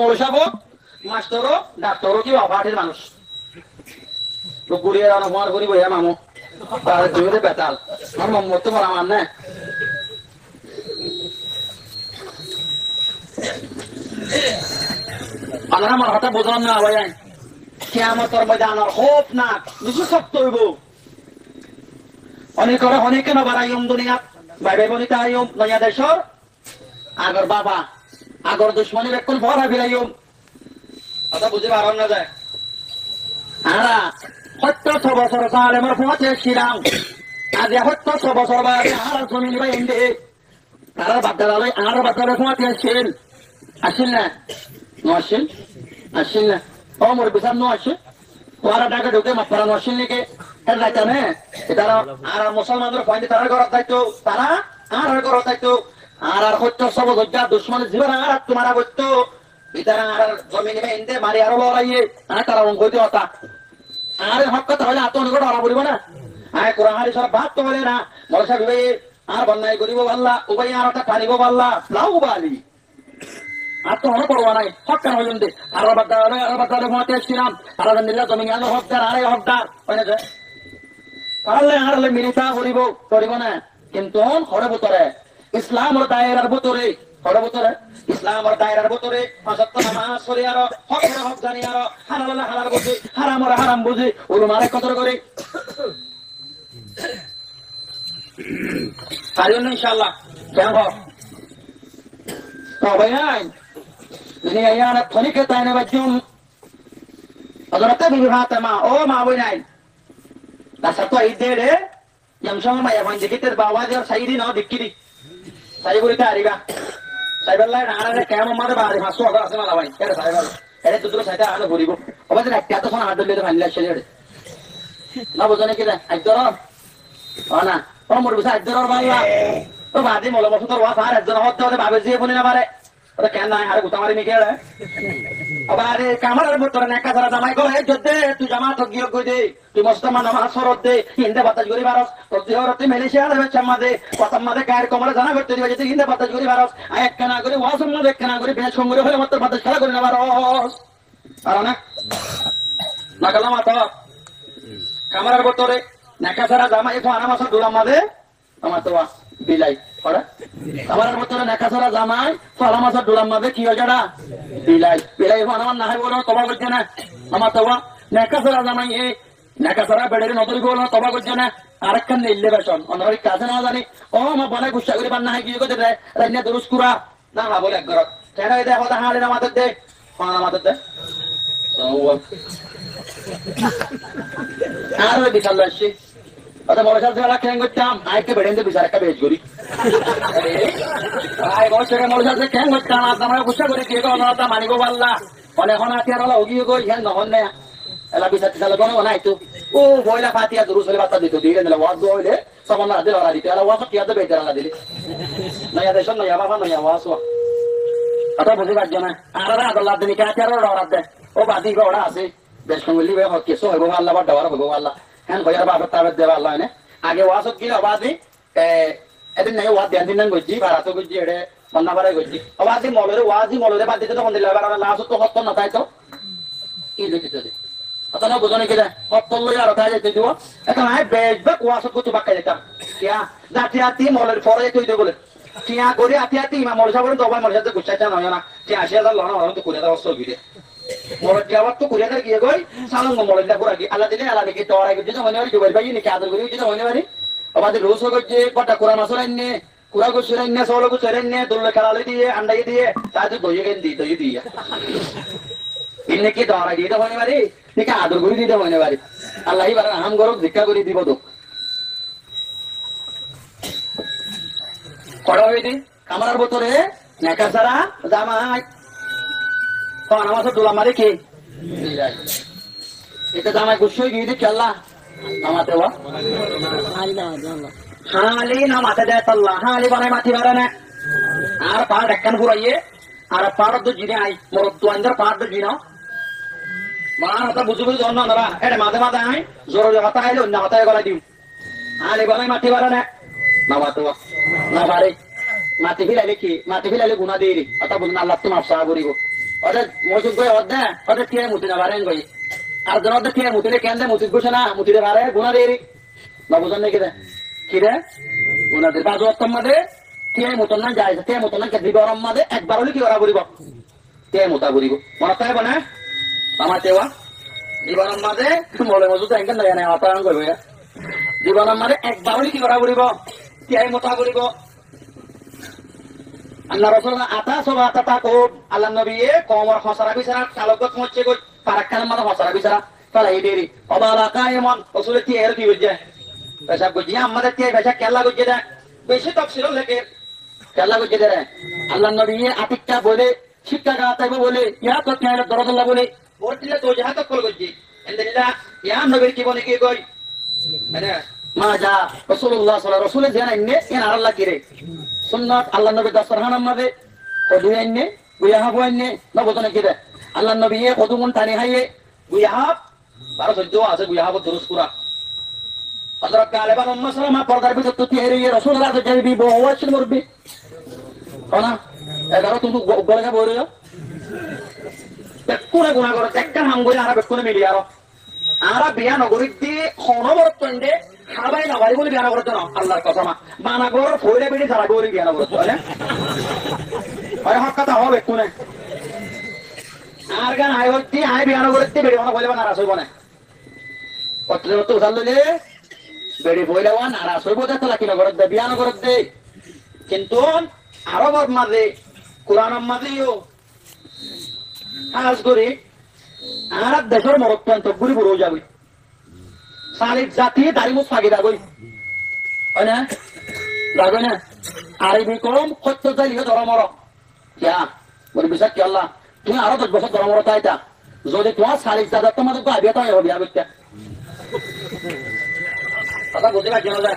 মৌসাব মাস্টারও ডাক্তারও কি অপাঠের মানুষ তো ঘুরিয়ে রান্না করি বইয়া মামু তার জমিতে বেতাল আমার মম্মত তো মরা মান না আল্লাহ আমার হাতে বোঝান না ভাই কিয়ামতের ময়দানের হোপ না কিছু সত্য হইব অনেকে নবারাইম দুনিয়া ভাই ভাই বনিতা আইম নয়া দেশর আগর বাবা আগর দুশ্মনী বেক্ষণ ভরা বিলাইম কথা বুঝে পারন না যায় আরা 76 বছর সালে আমার পৌঁছে ছিলাম আজ 76 বছর বাদে আর জমিন ভাই এন্ডে তারা বাদ্দালে আর বাদ্দালে পৌঁছে ছিল আসেন না নসেন আসেন না ও মোর বিসাব নো আসে ওরা টাকা ঢুকে মাফারা নসেন লিখে এর রাইতা না তারা আর মুসলমানদের পয়েন্টে তারা ঘর দায়িত্ব তারা আর ঘর দায়িত্ব আর 76 বছর দুশ্মনের জীবন আর তোমারা করতো ইতারা আর জমিন ভাই এন্ডে মারি আরো লড়াইয়ে আর তারা অঙ্ক হইতে হতা আরে হক কথা হলে আত অনেক ধরা পড়িব না আয় কোরআন হাদিস সব বাদ তো বলে না মলসা বিবে আর বন্যায় করিব আল্লাহ উভয় আর একটা পানিব আল্লাহ লাউ বালি আর তো হলো পড়বা নাই হক কেন হইলেন দে আর বাদ্দারে মতে ছিলাম আর আলহামদুলিল্লাহ তুমি আলো হকদার আরে হকদার হয় না আরলে মিলিতা করিব না কিন্তু হরে ভিতরে ইসলামের দায়রার ভিতরে হরে ভিতরে ইসলামের দায়রার ভিতরে পাঁচত্ব নামাজ পড়ি আর হক জানি আর হালাল হালাল বুঝি হারাম হারাম বুঝি উলুমারে কদর করি পারিও না ইনশাআল্লাহ কেন তবে ini ayana thonike tayne bajum adorata bibhata ma o ma boy nai da sato idere yamshama ma yawan dikiter bawaje or saidi no dikiri sai gurita ariga sai bella na kema mare bari hasu agar asena labai kere sai bella ere tudro saita ano guribo obaje rakya to sona hadle vanilla shele na bojane kida ajdoro ona o mor bisa ajdoro balla to badi molo bosutor wa sar ajjana hotte hote babe je boni na mare ওটা কেন নাই আরে গুতামারি মিকে রে আরে কামারের ভিতরে নেকা ধরা জামাই গো হে যদে তুই জামা তো গিয়ে কই দে তুই মুসলমান নামাজ ফরজ দে হিন্দে বাতাস গরি বারস তো জিহরতে মালয়েশিয়া রে চাম্মা দে কথা মাদে কার কমরে জানা করতে দিবে যে হিন্দে বাতাস গরি বারস এক কানা করে ওয়াসম না দেখ কানা করে বেশ সঙ্গে হলে মত বাতাস খেলা করে না বারস আর না কালামা তো কামারের ভিতরে নেকা ধরা জামাই তো আনা মাসা দুলা মাদে আমার তো বিলাই ওরা আমার ভিতরে নেকা ধরা জামাই ফালা মাসা দুলা মাদে কি হয় জানা বিলাই বিলাই আমার না হয় বলো তবা করছে না আমার তবা নেকা ধরা জামাই এই নেকা ধরা বেড়ে নদী বলো তবা করছে না আরেকখান নিলে বেশন অন্যের কাছে না জানি ও আমার বলে গুসা করে বান্না হয় কি করতে রে রান্না দুরুস কুরা না না বলে এক ঘর কেন এই দেখো হালে না মাথার দে ফালা মাথার দে আর ওই বিশাল আসছে আচ্ছা মশাল ছেড়া খেয়ে করতাম আইকে বেড়ে বিচার একটা বেশ করি মশাল খেয়ে করতাম আপনারা গুসা করে দিয়ে মানিব পারলা অনেক আতিয়ার হলো উগিয়ে গই হ্যাঁ নহন না এলা বিচার টিচার কোনো নাই তো ও বইলা ফাতিয়া দুরুস হলে বাচ্চা দিত দিয়ে দিলে ওয়াজ হইলে সমান হাতে লড়া দিতে এলা ওয়াজ টিয়া তো বেঁচে রাখা দিলে নয়া দেশ নয়া বাবা নয়া ওয়াজ অত বুঝি পারছো না আর আদাল্লাহ দিন কে আতিয়ার লড়া দে ও বাদি ওরা আছে দেশ সঙ্গলি কেসো হইব আল্লাহ বা ডাবার হইব আল্লাহ হ্যাঁ ভাইয়ার বাবার তাবের দেবা আল্লাহ এনে আগে ওয়াজত গিয়ে অবাদি এদিন নাই ওয়াজ দেন দিন গজি ভাড়াতো গজি এড়ে বন্যা ভাড়াই গজি অবাদি মলরে বাদ দিতে তখন দিলে এবার লাস্ট তো হত্য না তাই তো কি লিখিতে দে অত না বুঝনে কি হত্য লই আর তাই যেতে দিব এখন আই বেজবাক ওয়াজত করতে বাক্কা যেতাম কিয়া জাতি আতি মলের পরে তুই দে বলে কিয়া করে আতি আতি ইমাম মলসা বলেন তো ভাই মলসাতে গুছাইতা নয় না কি ৮০,০০০ লনা হরন্ত করে দাও অস্ত্র ভিড়ে মরদ যাওয়ার তো কুড়িয়ে গিয়ে গই সালঙ্গ মরদা পুরা কি আল্লাহ দিলে আল্লাহ দেখি তোরা গিয়ে মনে হয় জুবাই ভাই নাকি আদর করি যেটা মনে পারি আমাদের রোজ হচ্ছে কটা কোরআন আসরাইনে কুড়া গুছরাইনে সৌল গুছরাইনে দোল্লা খেলালে দিয়ে আন্ডাই দিয়ে তাদের দই গেন দই দিয়ে এনে কি তোরা দিয়ে মনে পারি নাকি আদর করে দিতে মনে পারি আল্লাহ এবার হাম গরক ভিক্ষা করে দিব তো কড়া হয়ে দি কামার ভিতরে নেকা ছাড়া জামাই আমার দোলা মারে কে এটা জামাই গুছিয়ে গিয়ে দিচ্ছে আল্লাহ নামাতে হালি নামাতে দেয় আল্লাহ হালি বানায় মাটি বাড়ে না আর পাড় একখান ঘুরাইয়ে আর পাড় তো জিনে আই মোর তো আন্দার পাড় তো জিনো মা হাতা বুঝে বুঝে ধন্য না এটা মাঝে মাঝে আই জোর হাতা আইলে অন্য হাতায় গলা দিও হালি বানায় মাটি বাড়ে না নামাতে না পারে মাটি ফিলাইলে কি মাটি ফিলাইলে গুণা দিয়ে অর্থাৎ বুঝুন আল্লাহ তো মাফ সাহা করিব ওদের মসজিদ গই অর্ধে ওদের কে মুতি না পারেন গই আর জন ওদের কে মুতিলে কেন্দ্রে মুতি বসে না মুতিতে পারে গুণা দেরি না বুঝেন নাকি রে কি রে গুণা দেরি বাজু অর্থ মাঝে কে মতন না যায় কে মতন না দিব গরম মাঝে একবার হলে কি ওরা বলিব কে মোতা বলিব মনে থাকবে না আমার দেওয়া জীবনের মাঝে মলে মজুদ একদম নয় না অপায়ন করবে জীবনের মাঝে একবার হলে কি ওরা বলিব কে মোতা বলিব আল্লাহ রাসূল আতা সবা আতা কো আল্লাহ নবী কওমর খসরা বিছরা কালকত মচ্ছে কই পারাকান মাদা খসরা বিছরা ফালাই দেরি অবালা কায়মান রাসূল কি এর কি বুঝে পেশাব বুঝিয়া আমাদের কে পেশা কেলা বুঝে দেয় বেশি তফসিল লেখে কেলা বুঝে দেয় আল্লাহ নবী আতিকটা বলে শিক্ষা গাতাইবো বলে ইয়া তো কেন দরদল্লাহ বলে বলতিলে তো যাহা তো কল বুঝি আলহামদুলিল্লাহ ইয়া নবীর কি বলে কি কই মানে মা যা রাসূলুল্লাহ সাল্লাল্লাহু আলাইহি ওয়াসাল্লাম জানাইনে এন আল্লাহ কি রে সুন্নাত আল্লাহ নবী দস্তরখানার মাঝে কদু আইনে গুয়াহা বইনে নবতনে কি রে আল্লাহ নবী কদু মন টানি হাইয়ে গুয়াহা 12 আছে গুয়াহা দুরুস কুরা হযরত গালিবান উম্মে সালামা পর্দার ভিতর তো তিহেরি রাসূলুল্লাহ তো যাইবি বওয়াছিল মুরবি কোনা এগারো তুমি গলগা বইরো কোনা গুনাহ করে একটা হাম গই আর বেকুনে মিলি আর বিয়া নগরীত দি খনবরতন্ডে খাবাই না বাড়ি বলে বিয়া নগরত না আল্লাহর কসম মানা গর ফইলে বিড়ি সারা গরি বিয়া নগরত বলে আরে হক কথা হবে কোনে আর গান আই হইতি আই বিয়া নগরত বেড়ি হনা বলে না রাসই বনে পত্র তো উঠাল লইলে বেড়ি বইলে ওয়া না রাসই বলে তো লাকি নগরত দে বিয়া নগরত দে কিন্তু আরবর মাঝে কোরআনের মাঝেও কাজ করি আর দেশের মরত্ব ঘুরি বুড়ো যাবে সালিক জাতি দাঁড়িয়ে ফাঁকি রাগই হয় না রাগই না আরবি কম সত্য চাইলে ধরা মর কিয়া বলি বিশ্বাস কি আল্লাহ তুমি আরো 10 বছর ধরা মর তাইতা যদি তোমার সালিক জাতি তোমাদের ভাবিয়া তাই হবে বিয়া কথা বুঝতে পারছি না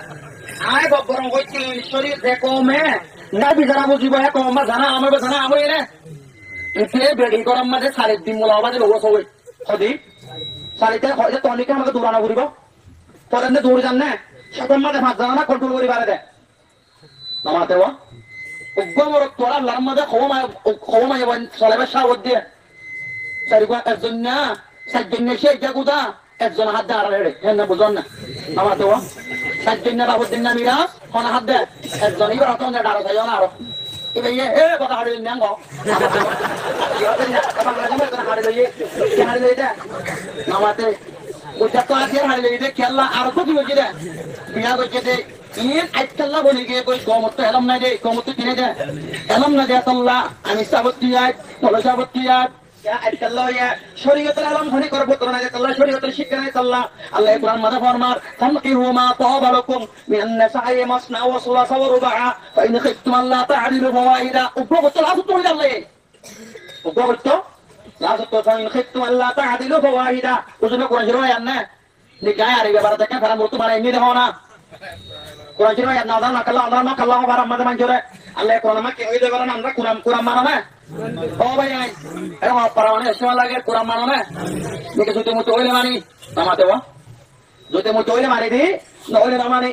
আয় বব্বরম হইছিল ঈশ্বরী দেখো মে না বিজারা বুঝিব কমা জানা আমার জানা আমি রে এতে বেড়ি গরম মাঝে 3.5 মোলা বাজে লোক সবাই সদি সারিতে হয়তো তনিকে আমাকে দৌড়ানো ঘুরিব পরে দৌড়ে যান না সাথের মাঝে ভাত জানা না কন্ট্রোল করি পারে দেয় নামাতে ও উগ্গমর তোরা লার মাঝে খবমায় চলাবে সাবত দিয়ে চারিগুয়া একজন না সাতজন সে জাগুদা একজন হাত দেয় আর হেড়ে হ্যাঁ না বুঝন না নামাতে ও সাতজন না বাবুদ্দিন না মিরাজ হনা হাত দেয় একজন এবার হতো না ডারো চাইও না আরো এবার এ কথা হাড়ি নেন গো নামাতে ওটা তো আছে হাড়ি লইতে কেল্লা আর তো কি হইছে রে বিয়া হইছে দে ইন আইতাল্লাহ বলি গে কই কমত তো এলাম না দে কমত কিনে দে এলাম না দে আল্লাহ আমি সাবতি আই বলো সাবতি আই ইয়া আইতাল্লাহ ইয়া শরীয়তের আলম ধনি করব তো না আল্লাহ শরীয়তের শিক্ষা নাই আল্লাহ আল্লাহ কোরআন মাঝে ফরমার তামকিহু মা তাবালাকুম মিন নাসাই মাসনা ওয়া সুলাসা ওয়া রুবা ফা ইন খিফতুম আল্লাহ তা'দিলু ফাওয়াইদা উপরত লাসু তো আল্লাহ উপরত লাসু তো ফা ইন খিফতুম আল্লাহ তা'দিলু ফাওয়াইদা ওজনে কোরআন জেরো আয়াত না নিকায় আরে ব্যাপারে দেখেন তারা মূর্তি বানাই নি দেখো না কোরআন জেরো আয়াত না না কাল্লাহ আমরা না কাল্লাহ বার আমাদের মানজরে আল্লাহ কোরআন মা কে ওই দেবার না আমরা কোরআন মানা না ও ভাই আই এর মা পরামানে ইসলাম লাগে কোরআন মানো না নিকে যদি মতো হইলে মানি নামাতে ও যদি মতো হইলে মারি দি না হইলে না মানি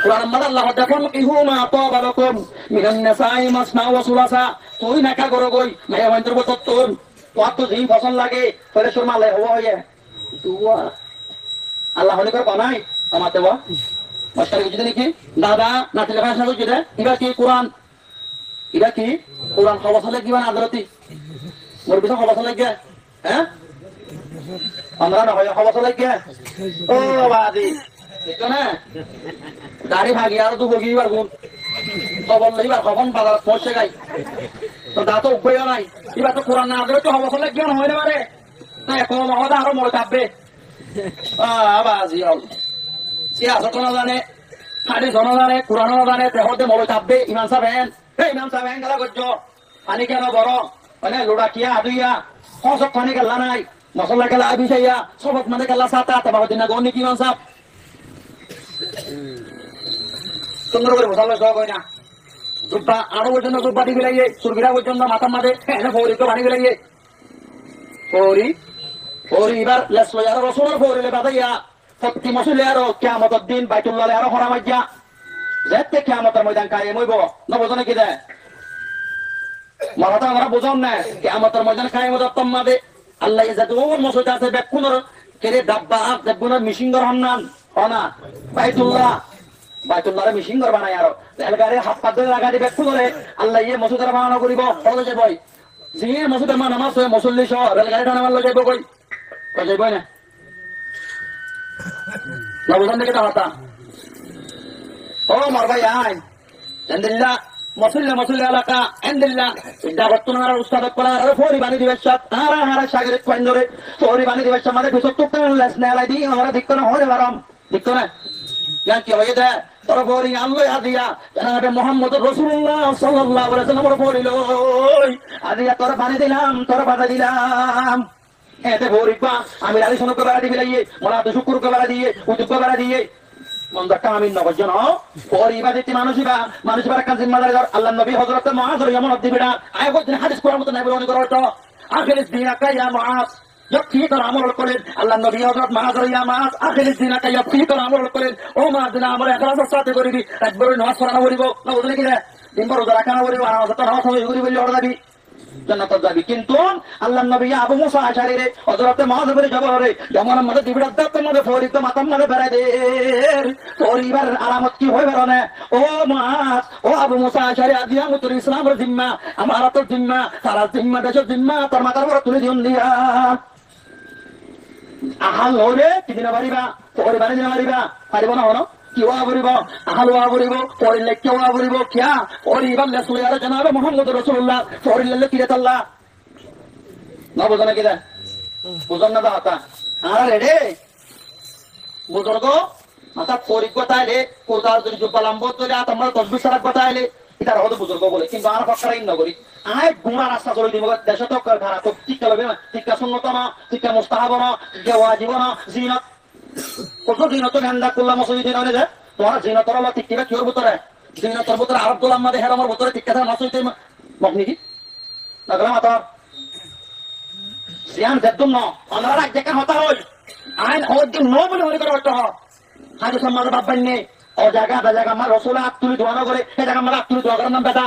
কোরআন মাদ আল্লাহ দেখুন ইহুমা তাবালাকুম মিনান নাসাই মাসনা ওয়া সুলাসা তুই নাকা করো গই মায়া মন্ত্র বততুন তো যেই ফসল লাগে ফলে সুরমা লে হওয়া হয়ে দুয়া আল্লাহ হলে করে বানাই নামাতে ও মাস্টার বুঝতে নাকি দাদা নাতি লেখা শুরু করে এটা কি কোরআন এটা কি কোরআন খবর হলে কি মানে আদরতি মোর পিছনে খবর হলে গে হ্যাঁ আমরা না হয় খবর হলে গে ও বাদি ঠিক না দাড়ি ভাগি আর তো বগি বার গুণ খবর লইবার খবর বাজার পৌঁছে গাই তো দা তো উপায় নাই এবার তো কোরআন না আদরতি খবর হলে গে না হয় না মানে না এখন মহদা আরো মরে থাকবে বাজি হল সে আসত না জানে হাদিস না জানে কোরআন না জানে তেহতে মরে থাকবে ইমাম সাহেব গেলা করছো পানি কেন বড় মানে লোড়া কিয়া আদুইয়া সব পানি গেলা নাই মশলা গেলা আবি চাইয়া সবত মানে গেলা সাতা তবা দিনা গনি কি ইমাম সাহেব সুন্দর করে মশলা সব হয় না জুব্বা আরো পর্যন্ত জুব্বা দি গেলাইয়ে সুরগিরা পর্যন্ত মাথার মাঝে এনে ফৌরি তো পানি গেলাইয়ে ফৌরি এবার লেসলো আর রসুলের ফৌরিলে বাদাইয়া প্রতি মাসুলে আরো কিয়ামতের দিন বাইতুল্লাহ আরো হরামাইয়া যেতে কিয়ামতের ময়দান কায়েম হইব নবজনে কি দেয় মারাটা আমরা বুঝাম না কিয়ামতের ময়দানে কায়েমত তম্মাদে আল্লাহ ইজাতুর মসজিদ আছে বেকুনর কেরে ডাব্বা দেবগুনর মিশিংগর হন্নান হনা বাইতুল্লাহরে মিশিংগর বানায় আর রেলগাড়ি হাত পা ধরে লাগা দিবে বেকুনরে আল্লাহ ইয়ে মসজিদের বানানো করিব হলে যে বই জিয়ে মসজিদের মান নামাজ হয় মুসল্লি সহ রেলগাড়ি টানা মারলো যাইব কই কই যাইব না না বুঝান দেখে তা ও মার ভাই আই আলহামদুলিল্লাহ মুসল্লি এলাকা আলহামদুলিল্লাহ দাওয়াতুনার উস্তাদ করা আর ফরি বানি দিবেশ হারা সাগরে কইন্দরে ফরি বানি দিবেশ আমাদের ভিতর তো লেস নেলাই দি আমরা দিক না হরে বারাম দিক না জান কি হয়ে যায় তোর ফরি আল্লাহ আদিয়া জনাবে মুহাম্মদ রাসূলুল্লাহ সাল্লাল্লাহু আলাইহি ওয়াসাল্লাম ফরি লই আদিয়া তোর বানি দিলাম এতে ফরি পা আমি আলী শোনকে বাড়া দিবি লাইয়ে মোলা তো শুকুরকে বাড়া দিয়ে উতুকে বাড়া দিয়ে মন্দটা আমি নবজন পরিবাদিতি মানুষিবা কাজ জিম্মাদার আল্লাহ নবী হযরত মুআজ রাদিয়াল্লাহু দিবিনা আয় বলেন হাদিস কোরআন মত নাই বলে করত আখিরিস দিনাকা ইয়া মুআজ যখি তোর আমল করেন আল্লাহ নবী হযরত মুআজ ইয়া মুআজ আখিরিস দিনাকা যখি তোর আমল করেন ও মুআজ দিনা আমল ইখলাসের সাথে করিবি একবার নামাজ পড়া করিব না বুঝলে কি রে দিনভর রোজা রাখা করিব আর নামাজ হবে করিব বলে অর্ডার দিবি জান্নাত যাবি কিন্তু আল্লাহ নবী আবু মুসা আশারী রে হযরত মুআজ বলে জবরে যেমন আমাদের দিবিড়া দাঁত মধ্যে ফরিদ মাতাম মধ্যে বেড়াই দে পরিবার আলামত কি হয়ে বেরোনে ও মুআজ ও আবু মুসা আশারী আজিয়া মুতুল ইসলামের জিম্মা আমার তো জিম্মা সারা জিম্মা দেশের জিম্মা তোর মাথার উপর তুলে দিন দিয়া আহাল হলে কি দিনা পারিবা পরিবারে দিনা পারিব না হলো কি ওয়া বলিব আহাল ওয়া বলিব পরিলে কি ওয়া বলিব কিয়া পরিবার রাসূল আর জনাবে মুহাম্মদ রাসূলুল্লাহ পরিলে কি রে আল্লাহ না বুঝনা কি দা বুঝন না দাতা আর রে বুঝরগ মাতা পরিকতাইলে কোতার যদি জুবালাম্ব তোরে তোমার তসবিহ সারা কথাইলে এটা হয়তো বুঝরগ বলে কিন্তু আর ফকরাই না করি আয় গুণা রাস্তা চলে দিব দেশ তো খারাপ তো ঠিক হবে না ঠিক সুন্নত না ঠিক মুস্তাহাব না যে ওয়াজিব না জিনাত কত জিনাত ঠান্ডা করলাম মসজিদে না রে তোমার জিনাতর হলো ঠিক কিবা কিওর ভিতরে জিনাতর ভিতরে আব্দুল আহমদ হেরামর ভিতরে ঠিক কথা মসজিদে মগনি কি লাগলা মাতা সিয়ান জদ্দুন না আমরা রাজ্যে কা হতা হই আইন হদ নো বলে হরি করে হতো হাজু সমাজ বাবান নে ও জায়গা আমার রাসূল আতুলি দোয়া করে এই জায়গা আমার আতুলি দোয়া করার নাম বেটা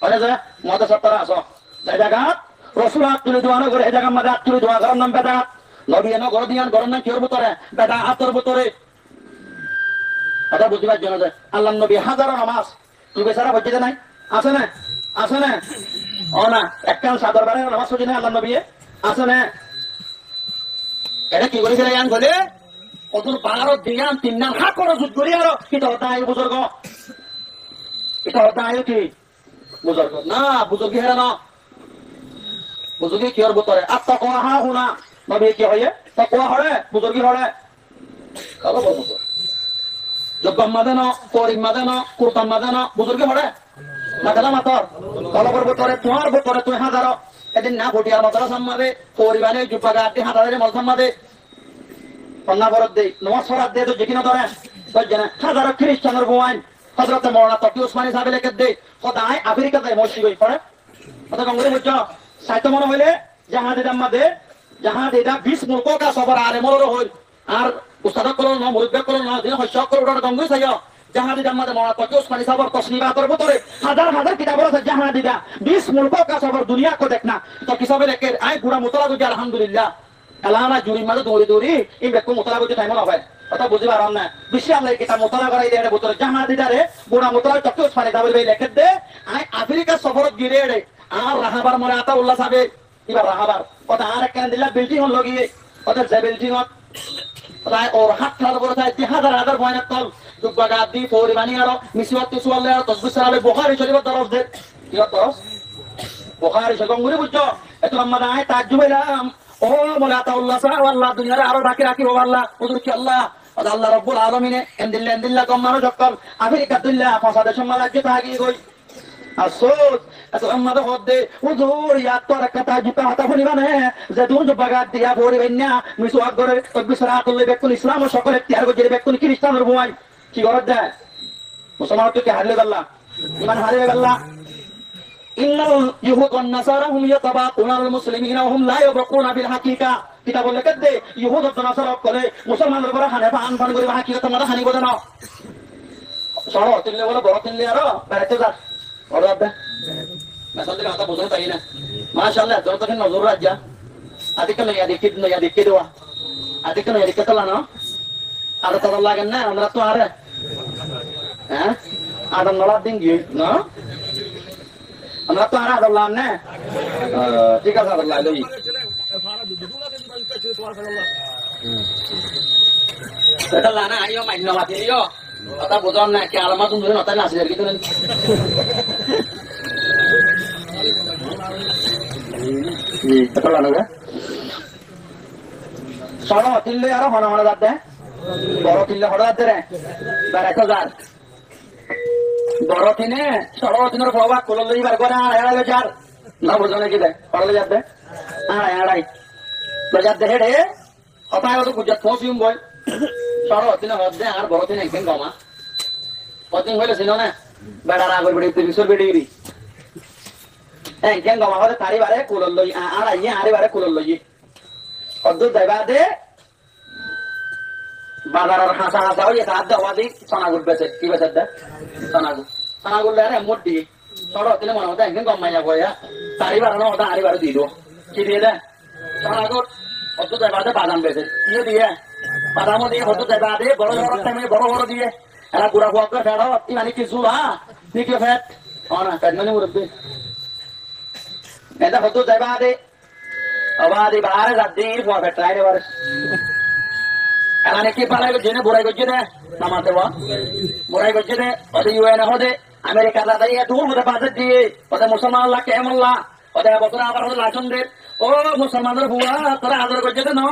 আরে যা মদ সত্তরা আসো এই জায়গা রাসূল আতুলি দোয়া করে এই জায়গা আমার আতুলি দোয়া করার নাম বেটা নবী এনে গড় দিয়ান গড় না কিওর ভিতরে বেটা হাতের ভিতরে এটা বুঝিবার জন্য যে আল্লাহ নবী হাজারো নামাজ তুই বেচারা বুঝতে নাই আছে না ও না একখান সাদর বারে নামাজ পড়ি না আল্লাহ নবী আছে না এটা কি করেছিল ইয়ান বলে ওদের 12 দিন 3 দিন হাত করে যুদ্ধ করি আর এটা হতা আয় বুজুর্গ এটা হতা আয় কি বুজুর্গ না বুজুর্গ হেরা না বুজুর্গ কি আর ভিতরে আত্তাকওয়া হা হুনা নবী কি হয় তাকওয়া হরে বুজুর্গি হরে কালো বলবো জব্বাম মাদানো পরিম মাদানো কুরতাম মাদানো বুজুর্গি হরে মাদানা মাতর কলবর ভিতরে তোমার ভিতরে তুই হাজারো এদিন না ভোটিয়ার মাদারা সামনে পরিবারে জুব্বাগা আদি হাজারে মল সামনে পন্না বরদ দেই নমাজ পড়াত দে তো যেকিনা ধরে বুঝছেন হাজারো খ্রিস্টানের বোয়াইন হযরত মাওলানা তকি উসমানী সাহেব লেখে দে খোদাই আফ্রিকাতে মসজিদ হই পড়ে কথা গঙ্গরে বুঝছো সাহিত্য মনে হইলে জাহাদিদার মধ্যে জাহাদিদা 20 মুলক কা সবার আরে মলর হই আর উস্তাদ করল না মুরব্বি করল না দিন হস্য করল ওটা গঙ্গই চাইও জাহাদিদার মধ্যে মাওলানা তকি উসমানী সাহেবের তসনিবাতের ভিতরে হাজার কিতাব আছে জাহাদিদা 20 মুলক কা সবার দুনিয়া কো দেখনা তো কিসবে লেখে আই গুড়া মুতলা বুঝি আলহামদুলিল্লাহ এলানা জুরি মাঝে দৌড়ি এই ব্যক্তি মোতলা বুঝি টাইম হবে কথা বুঝি পারাম না বেশি আমরা কিতাব মোতলা করাই দেয় ভিতরে জাহাদিদারে গুড়া মুতলা তকি উসমানী সাহেবের লেখে দে আই আফ্রিকা সফরত গিরে রে আর রাহাবার মনে আতা উল্লাহ সাহেব এবার রাহাবার কথা আর একখান দিলা বিল্ডিং হল লগিয়ে ওদের যে বিল্ডিং প্রায় ওর হাত খেলার পরে তাই 1000 বয়নের তল দুব্বাগা দি পরিমাণি আরো মিসিওয়াত তুসুয়ালে আর তসবিহ সালে বুখারী শরীফের তরফ দে কি তরফ বুখারী শরীফ বুঝছো এত লম্বা আয় তাজ্জুবাইলাম ও মোলা তাআল্লাহ সাল্লাল্লাহু আল্লাহ দুনিয়ারে আরো বাকি ও আল্লাহ হুজুর কি আল্লাহ আল্লাহ রাব্বুল আলামিনে এন্দিল্লা কমানো যকল আফ্রিকা দুল্লা ফাসাদে সমাজে থাকি গই আসোদ এত আমাদের হদে হুজুর ইয়া তোর কথা জিপা হাতা ফুনিবানে যে দুন জবাগাত দিয়া পড়ি বন্যা মিসু আগরে তকবীর সালাত লই বেকুন ইসলাম ও সকলে ত্যাগ করে বেকুন খ্রিস্টানের বুয়াই কি করত যায় মুসলমান তো কি হারলে আল্লাহ ইমান হারলে আল্লাহ ইন্নাল ইহুদ ওয়ান নাসারা হুম ইয়াতাবাকুনা আল মুসলিমিনা ওয়া হুম লা ইয়াবকুনা বিল হাকিকা কিতাব লেখে দে ইহুদ ও নাসারা করে মুসলমানদের উপর হানিফা আনফান করে হাকিকত মারা হানি বলে না সরো তিনলে বলে বড় তিনলে আর বেড়াতে যা Ora da. Ma sono delle cose buone taina. Mashallah, dono to nozur rajja. Adikka no ya dikid wa. Adikka no ya dikatala no. Ada to Allah ganna amra to are. Ha? Ada nolad dingi, no? Amra to are ada Allah ne. ঠিক আছে Allah লই। Kita lana ayo main nama yo. Ata buton na ke alamat dulu nota nasi dari gitu nih. Betul lana ya. Solo tille aro hona hona datte. Boro tille hona datte re. Baraka jar. Boro tine solo tinor bawa kolol lei bar gona ala jar. Na bujone kide. Parle jatte. Ala. Bajar de hede. Apa ayo tu kujat posium boy. Solo tine hodde ar boro tine ekben goma. Poting hole sino na. Bada ra gol bedi tisor bedi ri. Ekben goma hode tari bare kolol loi ala ye ari bare kolol loi. Oddu daibade বাজারের হাসা হাসা হয়ে সাহায্য হওয়াদি সোনাগুল বেচে কি বেচে দে সোনাগুল রে মোটি সরো তিনে মনে হতো একদিন কম মাইয়া বইয়া তারি বাড়ানো হতো আরি বাড়ি দিয়ে দেবো কি দিয়ে দে সোনাগুল অত দেবাদে বাদাম বেচে দিয়ে দিয়ে বাদামও দিয়ে হতো দেবাদে বড় বড় টাইমে বড় দিয়ে এরা গুড়া গুয়া করে ফেড়ো মানে কিছু নিকে ফেট না ফেট মানে মুরব্বী এটা হতো দেবাদে আবাদি বাহারে যাচ্ছি ফুয়া ফেট রাইডে বারে এখানে কি পালাই করছে না বুড়াই করছে না নামাতে বা বুড়াই করছে না ওদের ইউএন হদে আমেরিকা দাদা ইয়ে দূর হতে বাজেট দিয়ে ওদের মুসলমান আল্লাহ কেমল্লা ওদের বছর আবার হতে লাচন দে ও মুসলমানদের বুয়া তোরা আদর করছে না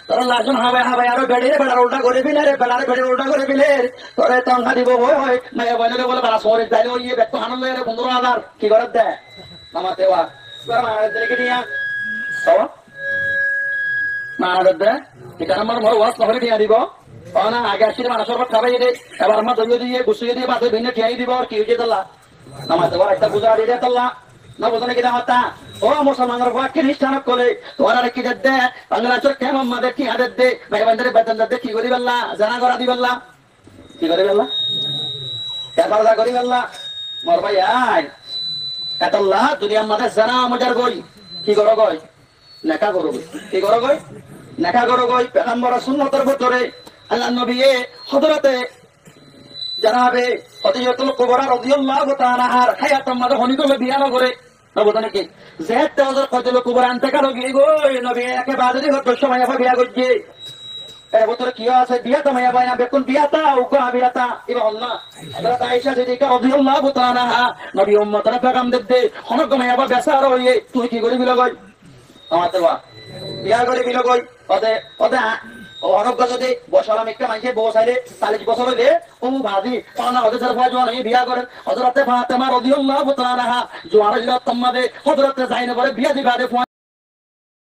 তোরা লাচন হাবাই আরো বেড়ে বেড়ার উল্টা করে ফেলে রে বেড়ারে বেড়ে উল্টা করে ফেলে তোরে তংখা দিব হয় মায়া বলে বলে বেড়া শহরে যাইলে ওই ব্যক্ত আনন্দ রে 15,000 কি করে দেয় নামাতে বা দেখে নিয়া মারা দে এখানে আমার বড় ওয়াজ নহলে দিয়া দিব না আগে আসলে মানুষের খাবাই দে এবার আমার দইয়ে দিয়ে গুছিয়ে দিয়ে বাদে ভিন্ন খেয়াই দিব আর কি হয়ে যেত নামাতে বা একটা বুঝা দিয়ে তাল্লা না বোঝানে কি দামাতা ও মুসলমানের বাক্য নিষ্ঠান করে তোরা কি দে বাংলাদেশের কেমন আমাদের কি আদের দে ভাই বান্দারে বেতন দে কি করি বললা জানা করা দি বললা কি করে বললা কেবালা করি বললা মোর ভাই আয় কাতাল্লাহ দুনিয়ার মধ্যে জানা মজার গই কি করো গই নেকা করো কি করো গই নেকা করো গই পেগম্বর সুন্নতের ভিতরে আল্লাহ নবী হযরতে জনাবে ফতিহাতুল কুবরা রাদিয়াল্লাহু তাআলা আর হায়াতুম মাদা হনিকলে বিয়ানো করে নবতনে কি যেত হযরত ফতিহাতুল কুবরা আনতে কালো গিয়ে গো নবী একে বাদে হত সময় হবে বিয়া করছে এর ভিতরে কি আছে বিয়া তো মায়া বাইনা বেকুন বিয়াতা উগো বিয়াতা ইবা আল্লাহ হযরত আয়েশা সিদ্দিকা রাদিয়াল্লাহু তাআলা নবী উম্মতরা পেগাম দিতে হনক মায়া বা বেসার হইয়ে তুই কি করিবি লগই আমাতে বা বিয়া করে বিলো কই ওদে অনক যদি বছরাম একটা মানুষে বসাইলে 40 বছর হইলে ও ভাবি পানা ওদের সাথে জোয়ান হয়ে বিয়া করেন হযরতে ফাতেমা রাদিয়াল্লাহু তাআলা জোয়ান হইল তোমাদের হযরতে জাইনব বিয়া দিবারে